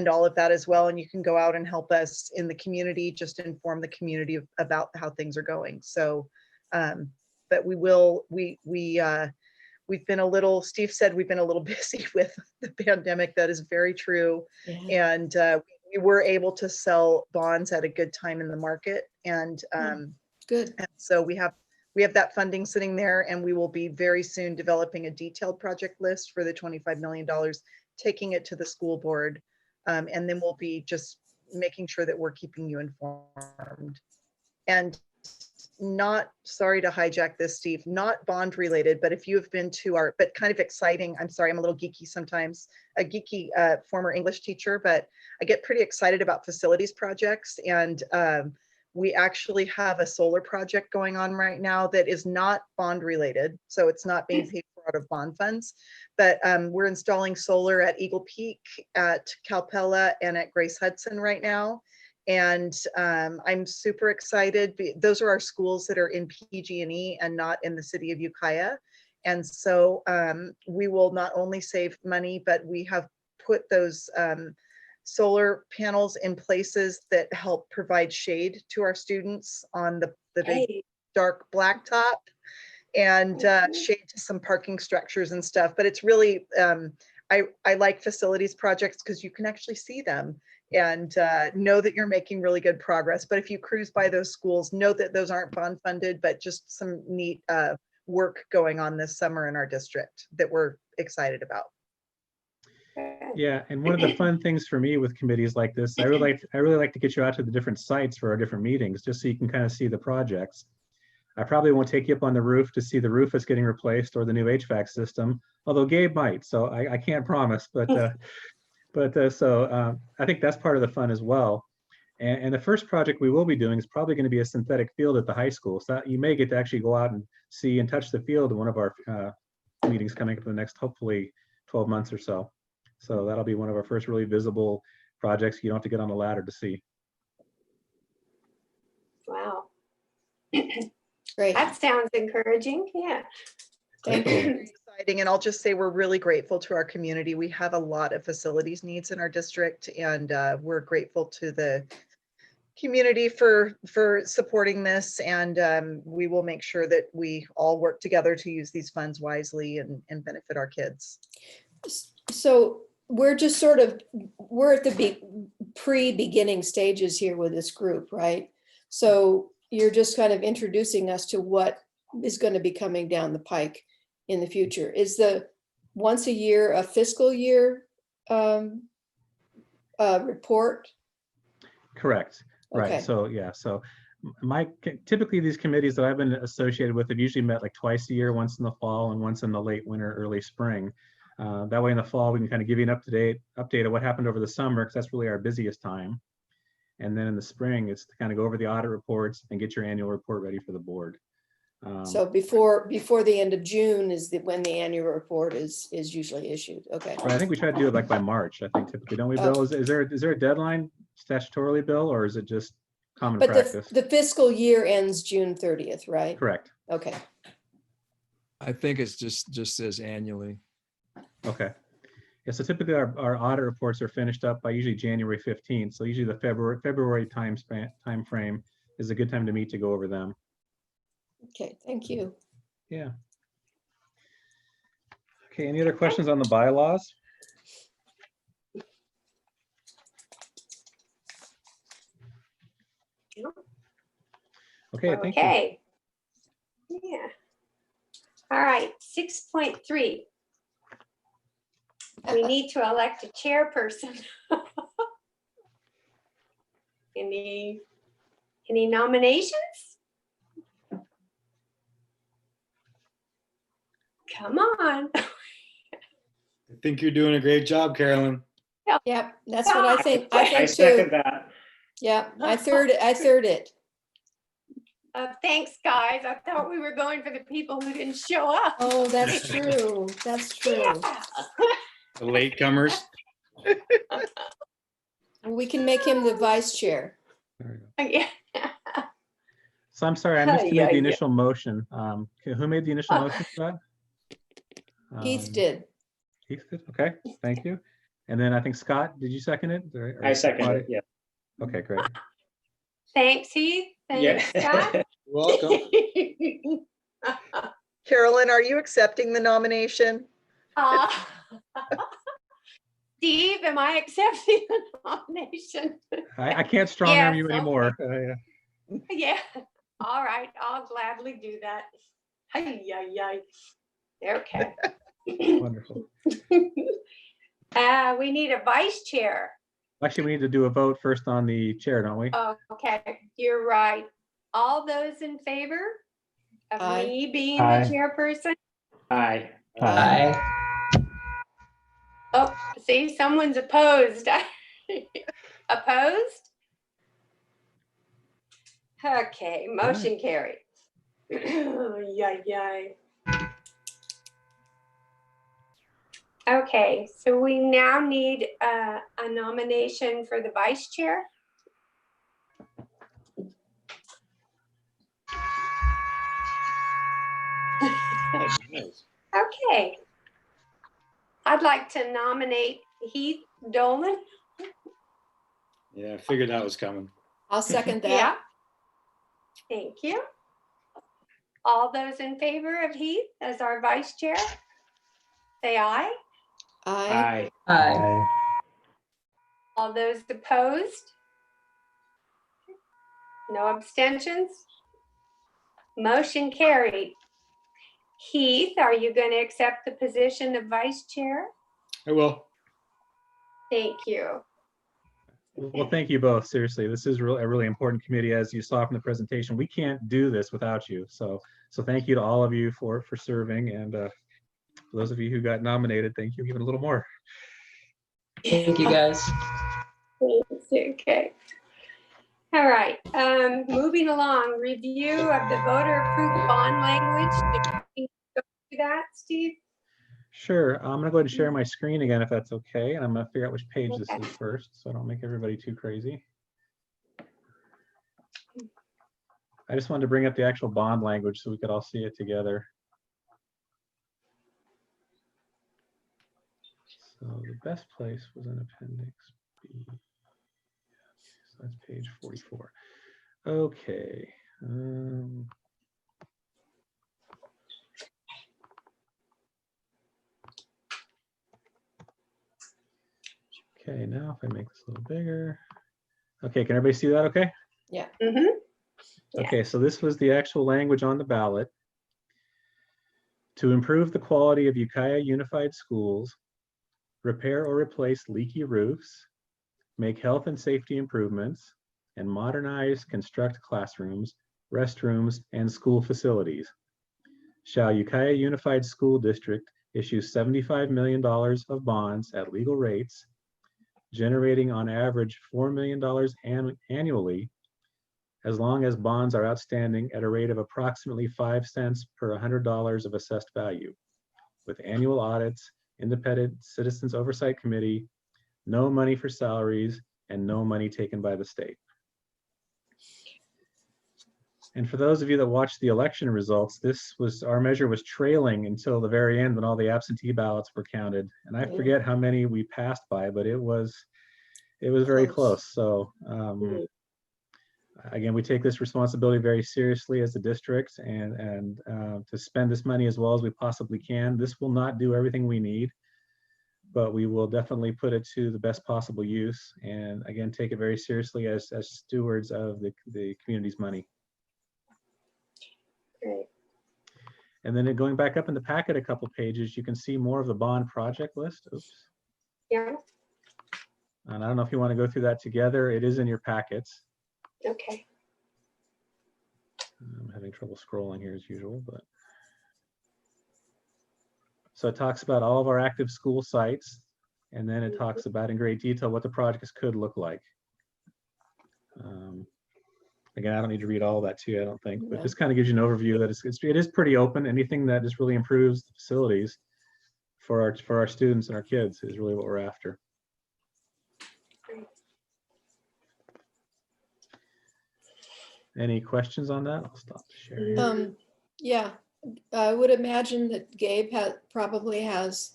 all of that as well. And you can go out and help us in the community, just inform the community about how things are going. So, but we've been a little, Steve said we've been a little busy with the pandemic. That is very true. Yeah. And we were able to sell bonds at a good time in the market. And Good. so we have that funding sitting there, and we will be very soon developing a detailed project list for the $25 million, taking it to the school board. And then we'll be just making sure that we're keeping you informed. And not, sorry to hijack this, Steve, not bond related, but if you have been to our, but kind of exciting, I'm sorry, I'm a little geeky sometimes, a geeky former English teacher, but I get pretty excited about facilities projects. And we actually have a solar project going on right now that is not bond related. So it's not being paid for out of bond funds, but we're installing solar at Eagle Peak, at Calpella, and at Grace Hudson right now. And I'm super excited. Those are our schools that are in PG&E and not in the city of Ukiah. And so we will not only save money, but we have put those solar panels in places that help provide shade to our students on the big dark blacktop, and shade to some parking structures and stuff. But it's really, I like facilities projects because you can actually see them and know that you're making really good progress. But if you cruise by those schools, know that those aren't bond funded, but just some neat work going on this summer in our district that we're excited about. Yeah, and one of the fun things for me with committees like this, I really like to get you out to the different sites for our different meetings, just so you can kind of see the projects. I probably won't take you up on the roof to see the roof that's getting replaced or the new HVAC system, although Gabe might, so I can't promise, but I think that's part of the fun as well. And the first project we will be doing is probably going to be a synthetic field at the high school, so you may get to actually go out and see and touch the field in one of our meetings coming up in the next, hopefully, 12 months or so. So that'll be one of our first really visible projects you don't have to get on a ladder to see. Wow, Great. that sounds encouraging. Yeah. Thank you. Very exciting. And I'll just say we're really grateful to our community. We have a lot of facilities needs in our district, and we're grateful to the community for supporting this. And we will make sure that we all work together to use these funds wisely and benefit our kids. So we're just sort of, we're at the pre-beginning stages here with this group, right? So you're just kind of introducing us to what is going to be coming down the pike in the future. Is the once a year, a fiscal year report? Correct. Right. Okay. So yeah. So typically these committees that I've been associated with have usually met like twice a year, once in the fall and once in the late winter, early spring. That way in the fall, we can kind of give you an update of what happened over the summer, because that's really our busiest time. And then in the spring, it's to kind of go over the audit reports and get your annual report ready for the board. So before the end of June is when the annual report is usually issued. Okay. But I think we try to do it like by March, I think typically, don't we, Oh. Bill? Is there a deadline statutorily, Bill, or is it just common But practice? the fiscal year ends June 30th, right? Correct. Okay. I think it's just says annually. Okay. Yeah, so typically our audit reports are finished up by usually January 15th. So usually the February time frame is a good time to meet to go over them. Okay, thank you. Yeah. Okay, any other questions on the bylaws? Okay, thank you. Okay. Yeah. All right, 6.3. We need to elect a chairperson. Any nominations? Come on. I think you're doing a great job, Carolyn. Yep, that's what I think. I I think second too. that. Yeah, I third it. Thanks, guys. I thought we were going for the people who didn't show up. Oh, that's true. That's true. Yeah. The latecomers. We can make him the vice chair. There we go. Yeah. So I'm sorry, I missed who made Yeah. the initial motion. Who made the initial motion for that? Heath did. Heath did, okay, thank you. And then I think Scott, did you second it? Or I second Scott? it, yeah. Okay, great. Thanks, Heath. Thanks, Scott. Welcome. Carolyn, are you accepting the nomination? Steve, am I accepting the nomination? I can't strong arm Yes, you okay. anymore. Yeah, all right, I'll gladly do that. Ay, ay, ay. Okay. Wonderful. We need a vice chair. Actually, we need to do a vote first on the chair, don't we? Okay, you're right. All those in favor of Aye. me being Aye. the chairperson? Aye. Aye. Oh, see, someone's opposed. Opposed? Okay, motion carried. Yay, yay. Okay, so we now need a nomination for the vice chair. Nice. Okay. I'd like to nominate Heath Dolan. Yeah, I figured that was coming. I'll second Yeah. that. Thank you. All those in favor of Heath as our vice chair? Say aye. Aye. Aye. Aye. All those opposed? No abstentions? Motion carried. Heath, are you going to accept the position of vice chair? I will. Thank you. Well, thank you both. Seriously, this is a really important committee, as you saw from the presentation. We can't do this without you. So thank you to all of you for serving, and for those of you who got nominated, thank you even a little more. Thank you, guys. Thanks. Okay. All right. Moving along, review of the voter approved bond language. Did you go through that, Steve? Sure. I'm gonna go ahead and share my screen again, if that's okay. And I'm gonna figure out which page this Okay. is first, so I don't make everybody too crazy. I just wanted to bring up the actual bond language so we could all see it together. So the best place was in Appendix B. So that's page 44. Okay. Okay, now if I make this a little bigger. Okay, can everybody see that okay? Mm-hmm. Yeah. Okay, so this was the actual language on the ballot. To improve the quality of Ukiah Unified Schools, repair or replace leaky roofs, make health and safety improvements, and modernize, construct classrooms, restrooms, and school facilities. Shall Ukiah Unified School District issue $75 million of bonds at legal rates generating on average $4 million annually, as long as bonds are outstanding at a rate of approximately 5 cents per $100 of assessed value, with annual audits, independent citizens oversight committee, no money for salaries, and no money taken by the state. And for those of you that watched the election results, our measure was trailing until the very end when all the absentee ballots were counted. And I forget how many we passed by, but it was very close. So again, we take this responsibility very seriously as a district, and to spend this money as well as we possibly can. This will not do everything we need, but we will definitely put it to the best possible use. And again, take it very seriously as stewards of the community's money. Great. And then going back up in the packet a couple pages, you can see more of the bond project list. Oops. Yeah, And I don't know if you want to go through that together. It is in your packets. okay. I'm having trouble scrolling here as usual, but. So it talks about all of our active school sites, and then it talks about in great detail what the projects could look like. Again, I don't need to read all that to you, I don't think, but this kind of gives you an overview that it is pretty open. Anything that just really improves the facilities for our students and our kids is really what we're after. Any questions on that? I'll stop sharing. Yeah, I would imagine that Gabe probably has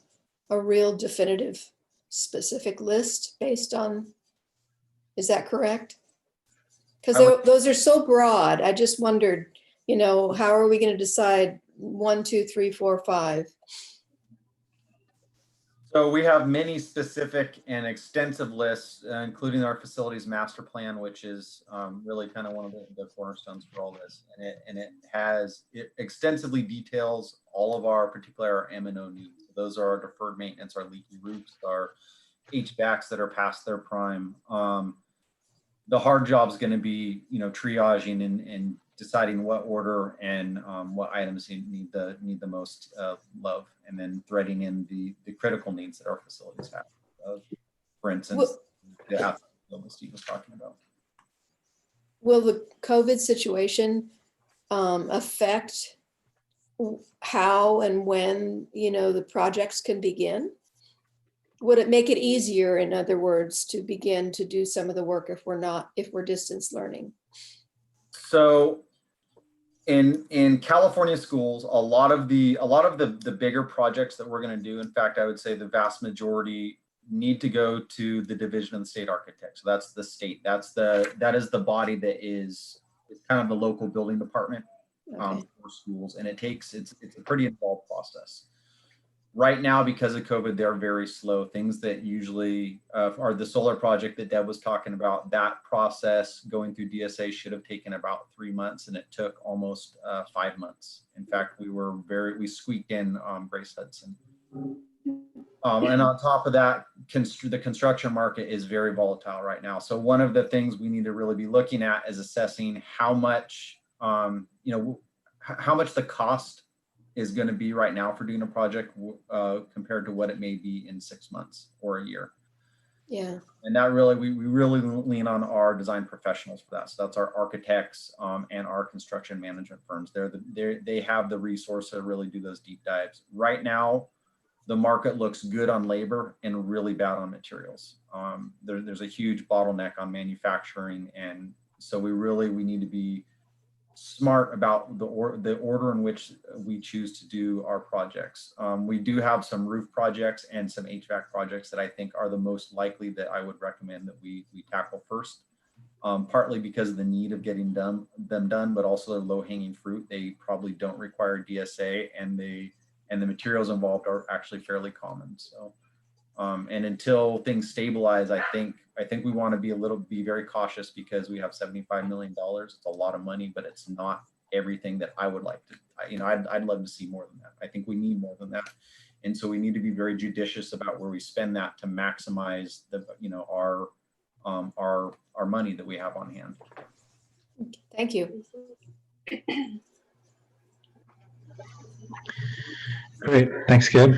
a real definitive specific list based on, is that correct? Because those are so broad. I just wondered, how are we going to decide 1, 2, 3, 4, 5? So we have many specific and extensive lists, including our facilities master plan, which is really kind of one of the cornerstones for all this. And it extensively details all of our particular M&O needs. So those are our deferred maintenance, our leaky roofs, our HVACs that are past their prime. The hard job is going to be, triaging and deciding what order and what items need the most love, and then threading in the critical needs that our facilities have. For instance, the athletic field that Steve was talking about. Will the COVID situation affect how and when, the projects can begin? Would it make it easier, in other words, to begin to do some of the work if we're distance learning? So in California schools, a lot of the bigger projects that we're going to do, in fact, I would say the vast majority need to go to the Division of the State Architect. So that's the state. That is the body that is kind of the local building department for schools, and it's a pretty involved process. Right now, because of COVID, they're very slow. Things that usually are the solar project that Deb was talking about, that process going through DSA should have taken about 3 months, and it took almost 5 months. In fact, we squeaked in Grace Hudson. And on top of that, the construction market is very volatile right now. So one of the things we need to really be looking at is assessing how much, how much the cost is going to be right now for doing a project compared to what it may be in 6 months or a year. Yeah. And that really, we really lean on our design professionals for that. So that's our architects and our construction management firms. They have the resource to really do those deep dives. Right now, the market looks good on labor and really bad on materials. There's a huge bottleneck on manufacturing. And so we need to be smart about the order in which we choose to do our projects. We do have some roof projects and some HVAC projects that I think are the most likely that I would recommend that we tackle first, partly because of the need of getting them done, but also the low-hanging fruit. They probably don't require DSA, and the materials involved are actually fairly common. So, and until things stabilize, I think we want to be very cautious, because we have $75 million. It's a lot of money, but it's not everything that I would like to. I'd love to see more than that. I think we need more than that, and so we need to be very judicious about where we spend that to maximize our money that we have on hand. Thank you. Great, thanks, Gib.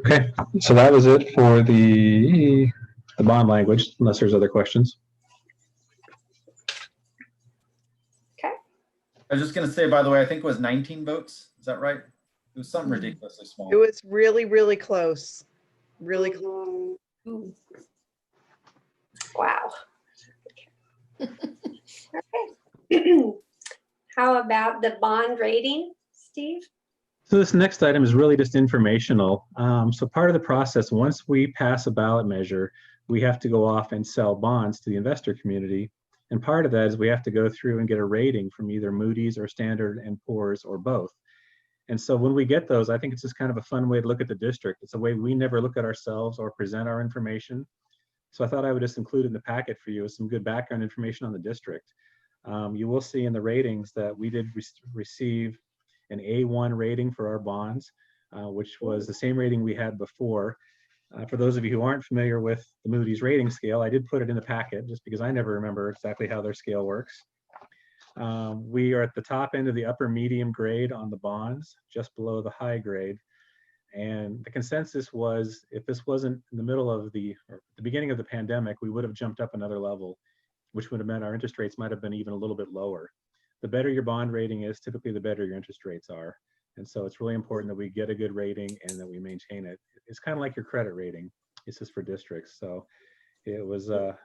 Okay, so that was it for the the bond language, unless there's other questions. I was just gonna say, by the way, I think it was 19 votes. Is that right? It was something ridiculously small. It was really, really close. Really close. Ooh. Wow. Okay. How about the bond rating, Steve? So this next item is really just informational. So part of the process, once we pass a ballot measure, we have to go off and sell bonds to the investor community. And part of that is we have to go through and get a rating from either Moody's or Standard & Poor's or both. And so when we get those, I think it's just kind of a fun way to look at the district. It's a way we never look at ourselves or present our information. So I thought I would just include in the packet for you some good background information on the district. You will see in the ratings that we did receive an A1 rating for our bonds, which was the same rating we had before. For those of you who aren't familiar with the Moody's rating scale, I did put it in the packet just because I never remember exactly how their scale works. We are at the top end of the upper medium grade on the bonds, just below the high grade. And the consensus was if this wasn't in the middle of the beginning of the pandemic, we would have jumped up another level, which would have meant our interest rates might have been even a little bit lower. The better your bond rating is, typically the better your interest rates are. And so it's really important that we get a good rating and that we maintain it. It's kind of like your credit rating. It's just for districts. So it was a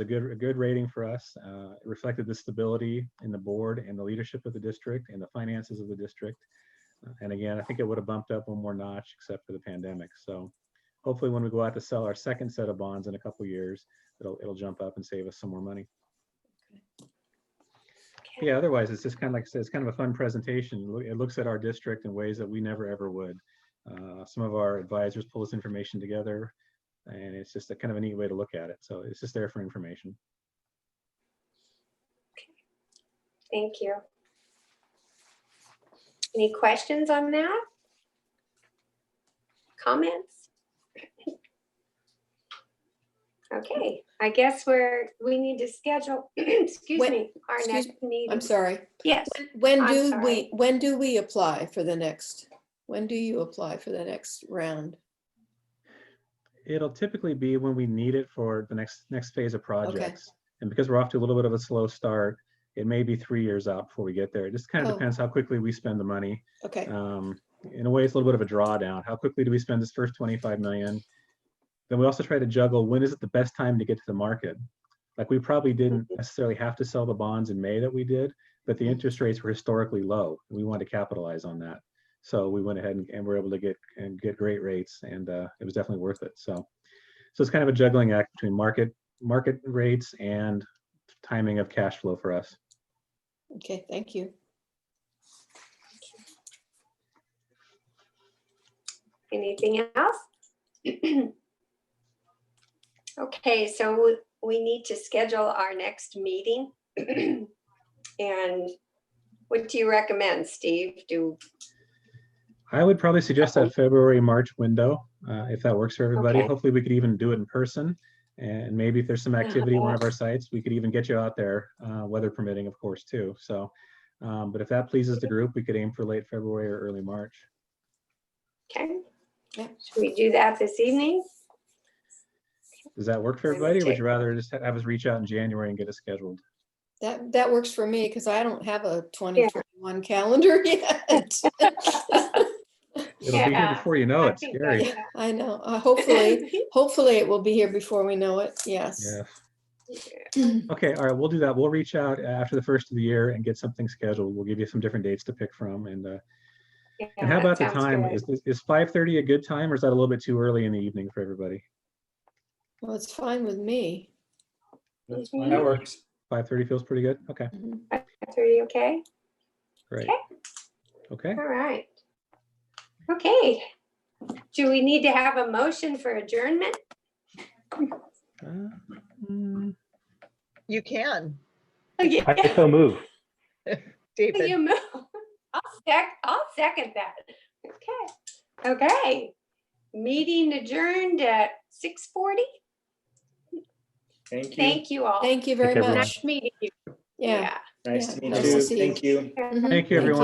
good rating for us. It reflected the stability in the board and the leadership of the district and the finances of the district. And again, I think it would have bumped up one more notch except for the pandemic. So hopefully when we go out to sell our second set of bonds in a couple of years, it'll jump up and save us some more money. Yeah, otherwise it's just kind of like I said, it's kind of a fun presentation. It looks at our district in ways that we never ever would. Some of our advisors pull this information together, and it's just a kind of a neat way to look at it. So it's just there for information. Thank you. Any questions on that? Comments? Okay, I guess we need to schedule, excuse me, our excuse next meeting. I'm sorry. Yes. When I'm do sorry. we apply for the next, when do you apply for the next round? It'll typically be when we need it for the next phase of projects. And because we're off to a little bit of a slow start, it may be 3 years out before we get there. It just kind of depends how quickly we spend the money. Okay. In a way, it's a little bit of a drawdown. How quickly do we spend this first 25 million? Then we also try to juggle when is it the best time to get to the market? Like we probably didn't necessarily have to sell the bonds in May that we did, but the interest rates were historically low. And we wanted to capitalize on that. So we went ahead and were able to get great rates, and it was definitely worth it. So it's kind of a juggling act between market rates and timing of cash flow for us. Okay, thank you. Anything else? Okay, so we need to schedule our next meeting. And what do you recommend, Steve? I would probably suggest that February, March window, if that works for everybody. Okay. Hopefully we could even do it in person. And maybe if there's some activity at one of our sites, we could even get you out there, weather permitting, of course, too. So, but if that pleases the group, we could aim for late February or early March. Okay. Yeah. Should we do that this evening? Does that work for everybody? Or would you rather just have us reach out in January and get it scheduled? That works for me because I don't have a 2021 calendar yet. It'll be here before you know it. It's scary. Yeah, I know. Hopefully it will be here before we know it. Yes. Yeah. Okay. All right. We'll do that. We'll reach out after the first of the year and get something scheduled. We'll give you some different dates to pick from. And how about the time? Is 5:30 a good time, or is that a little bit too early in the evening for everybody? Well, it's fine with me. That's fine. That works. 5:30 feels pretty good. Okay. 5:30, okay? Great. Okay. All right. Okay. Do we need to have a motion for adjournment? You can, Yeah. I so move. David. You move. I'll second that. Okay. Okay. Meeting adjourned at 6:40. Thank you. Thank you all. Thank you very Thank you, everyone. much. Nice meeting you. Yeah. Nice Yeah, to meet nice you. to see you. Thank you. Mhm. Thank you, everyone.